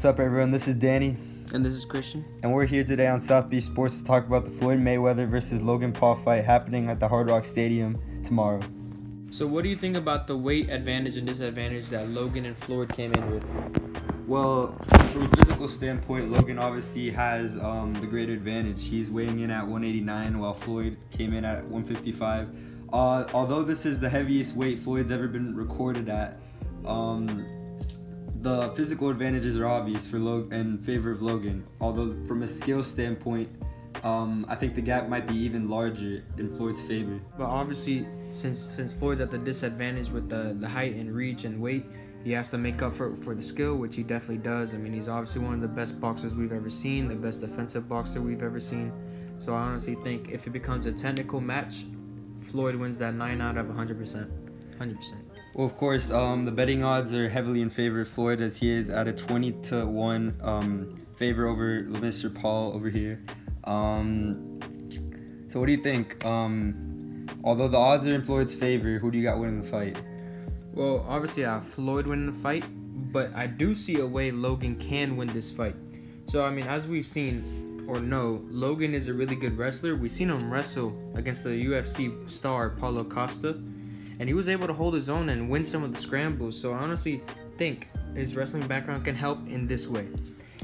What's up, everyone? This is Danny. And this is Christian. And we're here today on South Beach Sports to talk about the Floyd Mayweather versus Logan Paul fight happening at the Hard Rock Stadium tomorrow. So what do you think about the weight advantage and disadvantage that Logan and Floyd came in with? Well, from a physical standpoint, Logan obviously has the greater advantage. He's weighing in at 189 while Floyd came in at 155. Although this is the heaviest weight Floyd's ever been recorded at, the physical advantages are obvious for in favor of Logan. Although from a skill standpoint, I think the gap might be even larger in Floyd's favor. But obviously, since Floyd's at the disadvantage with the height and reach and weight, he has to make up for the skill, which he definitely does. I mean, he's obviously one of the best boxers we've ever seen, the best defensive boxer we've ever seen. So I honestly think if it becomes a technical match, Floyd wins that 9 out of 100%. 100%. Well, of course, the betting odds are heavily in favor of Floyd, as he is at a 20-1 favor over Mr. Paul over here. So what do you think? Although the odds are in Floyd's favor, who do you got winning the fight? Well, obviously I have Floyd winning the fight, but I do see a way Logan can win this fight. So, I mean, as we've seen or know, Logan is a really good wrestler. We've seen him wrestle against the UFC star Paulo Costa, and he was able to hold his own and win some of the scrambles. So I honestly think his wrestling background can help in this way.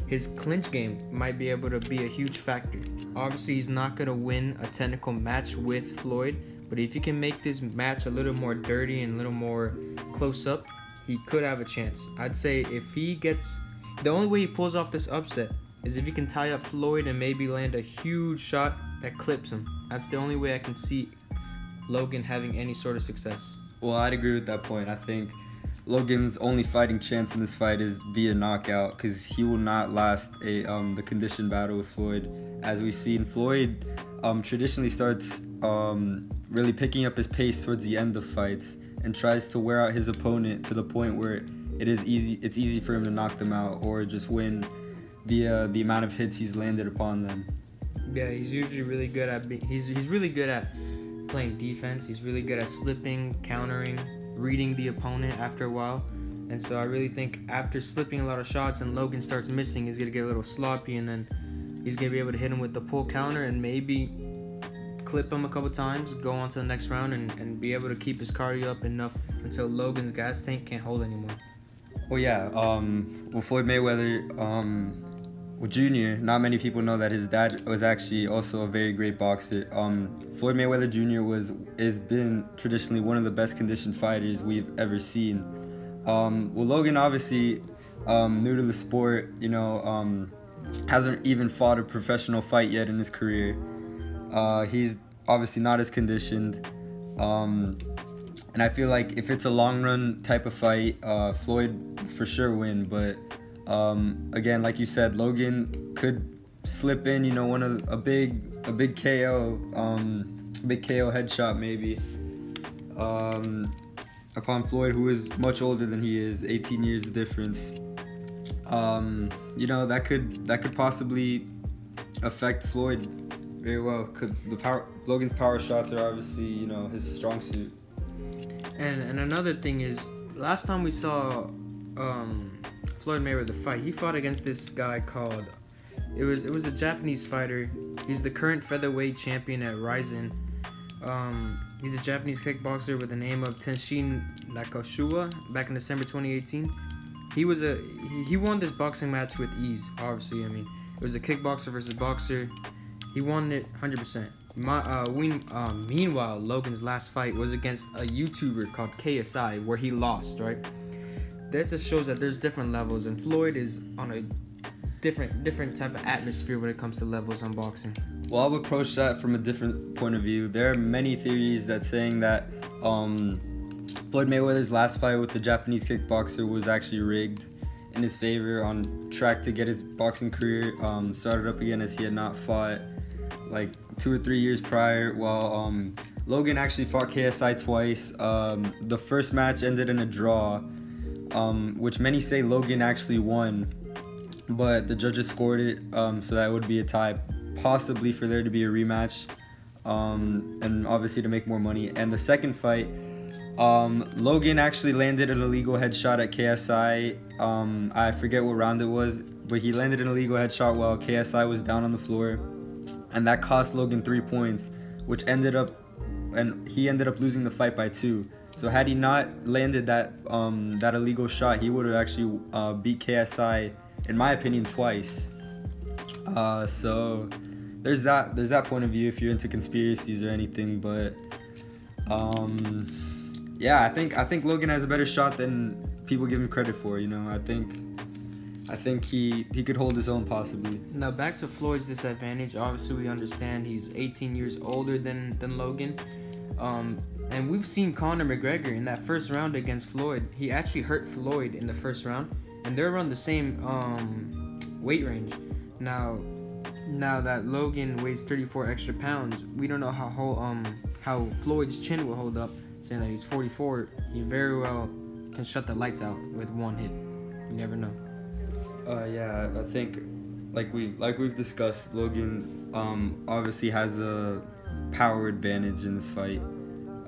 His clinch game might be able to be a huge factor. Obviously, he's not going to win a technical match with Floyd, but if he can make this match a little more dirty and a little more close up, he could have a chance. I'd say if he gets... The only way he pulls off this upset is if he can tie up Floyd and maybe land a huge shot that clips him. That's the only way I can see Logan having any sort of success. Well, I'd agree with that point. I think Logan's only fighting chance in this fight is via knockout, because he will not last the condition battle with Floyd. As we've seen, Floyd traditionally starts really picking up his pace towards the end of fights and tries to wear out his opponent to the point where it's easy for him to knock them out or just win via the amount of hits he's landed upon them. Yeah, he's usually really good at he's really good at playing defense. He's really good at slipping, countering, reading the opponent after a while. And so I really think after slipping a lot of shots and Logan starts missing, he's gonna get a little sloppy, and then he's gonna be able to hit him with the pull counter and maybe clip him a couple times, go on to the next round, and be able to keep his cardio up enough until Logan's gas tank can't hold anymore. Well, yeah, Floyd Mayweather, Jr., not many people know that his dad was actually also a very great boxer. Floyd Mayweather Jr. has been traditionally one of the best conditioned fighters we've ever seen. Logan obviously new to the sport, hasn't even fought a professional fight yet in his career. He's obviously not as conditioned, and I feel like if it's a long run type of fight, Floyd for sure win. But again, like you said, Logan could slip in, a big KO, big KO headshot maybe, upon Floyd, who is much older than he is, 18 years difference. That could possibly affect Floyd very well, because Logan's power shots are obviously, his strong suit. And another thing is, last time we saw Floyd Mayweather fight, he fought against this guy called, it was a Japanese fighter. He's the current featherweight champion at Ryzen. He's a Japanese kickboxer with the name of Tenshin Nakashima back in December 2018. He won this boxing match with ease, obviously. I mean, it was a kickboxer versus boxer. He won it 100%. Meanwhile, Logan's last fight was against a YouTuber called KSI, where he lost, right? That just shows that there's different levels, and Floyd is on a different type of atmosphere when it comes to levels on boxing. Well, I'll approach that from a different point of view. There are many theories that saying that Floyd Mayweather's last fight with the Japanese kickboxer was actually rigged in his favor, on track to get his boxing career started up again, as he had not fought like 2 or 3 years prior, while Logan actually fought KSI twice. The first match ended in a draw, which many say Logan actually won, but the judges scored it, so that would be a tie, possibly for there to be a rematch, and obviously to make more money. And the second fight, Logan actually landed an illegal headshot at KSI. I forget what round it was, but he landed an illegal headshot while KSI was down on the floor, and that cost Logan 3 points, which he ended up losing the fight by 2. So had he not landed that illegal shot, he would have actually beat KSI, in my opinion, twice. So there's that point of view if you're into conspiracies or anything, but yeah, I think Logan has a better shot than people give him credit for. You know, I think he could hold his own possibly. Now back to Floyd's disadvantage. Obviously, we understand he's 18 years older than Logan, and we've seen Conor McGregor in that first round against Floyd. He actually hurt Floyd in the first round, and they're around the same weight range. Now that Logan weighs 34 extra pounds, we don't know how Floyd's chin will hold up. Saying that he's 44, he very well can shut the lights out with one hit. You never know. Yeah, I think like we've discussed, Logan obviously has a power advantage in this fight.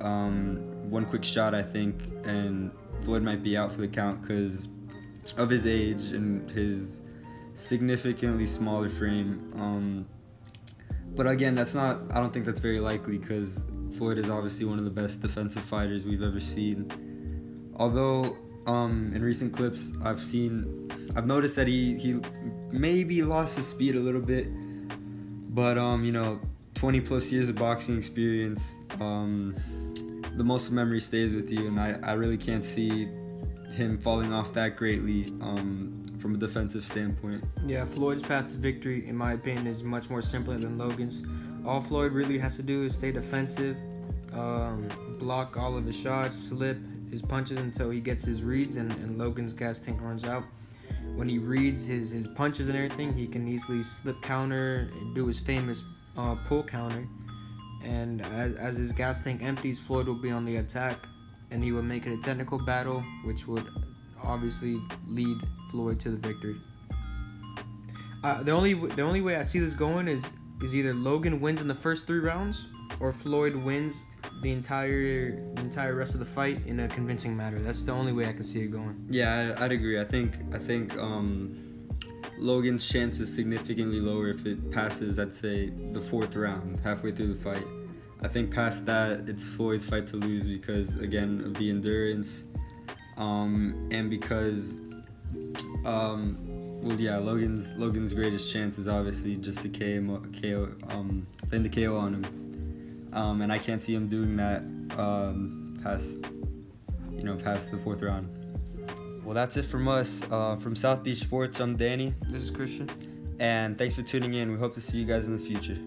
One quick shot, I think, and Floyd might be out for the count because of his age and his significantly smaller frame. But again, I don't think that's very likely because Floyd is obviously one of the best defensive fighters we've ever seen. Although in recent clips I've noticed that he maybe lost his speed a little bit, but 20 plus years of boxing experience, the muscle memory stays with you, and I really can't see him falling off that greatly from a defensive standpoint. Yeah, Floyd's path to victory, in my opinion, is much more simpler than Logan's. All Floyd really has to do is stay defensive, block all of his shots, slip his punches until he gets his reads, and Logan's gas tank runs out. When he reads his punches and everything, he can easily slip counter, do his famous pull counter, and as his gas tank empties, Floyd will be on the attack, and he will make it a technical battle, which would obviously lead Floyd to the victory. The only way I see this going is either Logan wins in the first 3 rounds, or Floyd wins the entire rest of the fight in a convincing manner. That's the only way I can see it going. Yeah, I'd agree. I think Logan's chance is significantly lower if it passes, I'd say, the 4th round, halfway through the fight. I think past that, it's Floyd's fight to lose because, again, of the endurance, and because, Logan's greatest chance is obviously just to land the KO on him, and I can't see him doing that past the 4th round. Well, that's it from us. From South Beach Sports, I'm Danny. This is Christian. And thanks for tuning in. We hope to see you guys in the future.